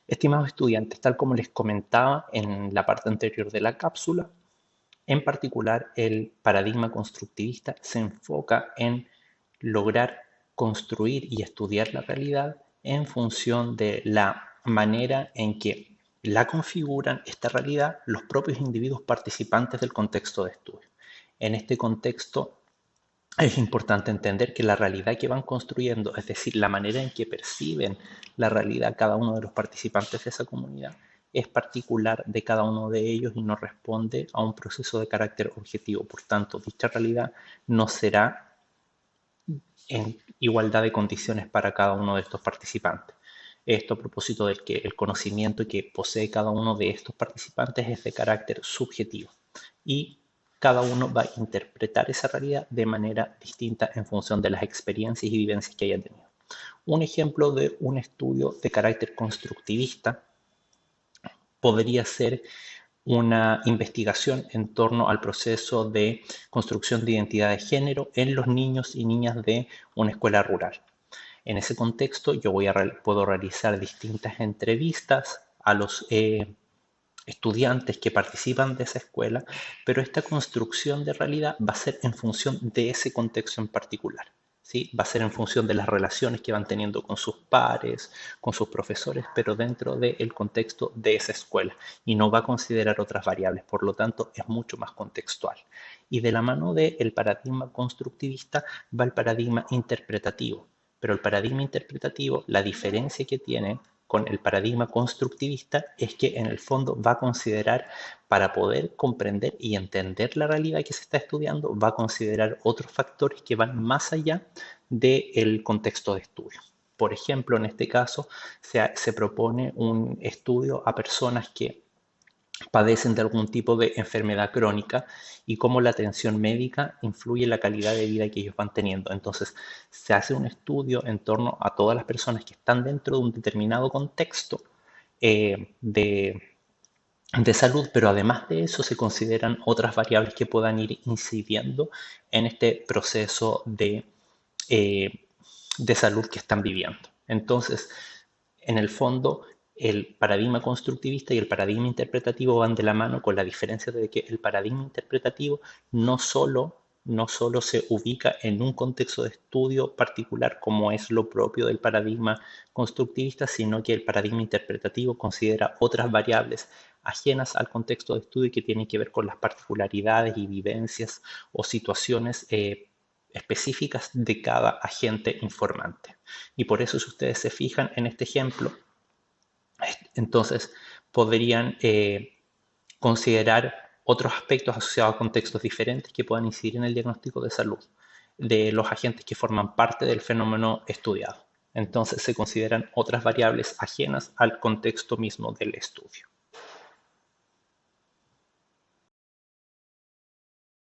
Estimados estudiantes, tal como les comentaba en la parte anterior de la cápsula, en particular el paradigma constructivista se enfoca en lograr construir y estudiar la realidad en función de la manera en que la configuran esta realidad los propios individuos participantes del contexto de estudio. En este contexto es importante entender que la realidad que van construyendo, es decir, la manera en que perciben la realidad cada uno de los participantes de esa comunidad, es particular de cada uno de ellos y no responde a un proceso de carácter objetivo. Por tanto, dicha realidad no será en igualdad de condiciones para cada uno de estos participantes. Esto a propósito de que el conocimiento que posee cada uno de estos participantes es de carácter subjetivo y cada uno va a interpretar esa realidad de manera distinta en función de las experiencias y vivencias que haya tenido. Un ejemplo de un estudio de carácter constructivista podría ser una investigación en torno al proceso de construcción de identidad de género en los niños y niñas de una escuela rural. En ese contexto, puedo realizar distintas entrevistas a los estudiantes que participan de esa escuela, pero esta construcción de realidad va a ser en función de ese contexto en particular. ¿Sí? Va a ser en función de las relaciones que van teniendo con sus pares, con sus profesores, pero dentro del contexto de esa escuela y no va a considerar otras variables, por lo tanto es mucho más contextual. Y de la mano del paradigma constructivista va el paradigma interpretativo, pero el paradigma interpretativo, la diferencia que tiene con el paradigma constructivista es que en el fondo va a considerar, para poder comprender y entender la realidad que se está estudiando, va a considerar otros factores que van más allá del contexto de estudio. Por ejemplo, en este caso se propone un estudio a personas que padecen de algún tipo de enfermedad crónica y cómo la atención médica influye en la calidad de vida que ellos van teniendo. Entonces, se hace un estudio en torno a todas las personas que están dentro de un determinado contexto de salud, pero además de eso se consideran otras variables que puedan ir incidiendo en este proceso eh, de salud que están viviendo. Entonces, en el fondo, el paradigma constructivista y el paradigma interpretativo van de la mano con la diferencia de que el paradigma interpretativo no solo se ubica en un contexto de estudio particular como es lo propio del paradigma constructivista, sino que el paradigma interpretativo considera otras variables ajenas al contexto de estudio y que tienen que ver con las particularidades y vivencias o situaciones específicas de cada agente informante. Y por eso, si ustedes se fijan en este ejemplo, entonces podrían considerar otros aspectos asociados a contextos diferentes que puedan incidir en el diagnóstico de salud de los agentes que forman parte del fenómeno estudiado. Entonces se consideran otras variables ajenas al contexto mismo del estudio.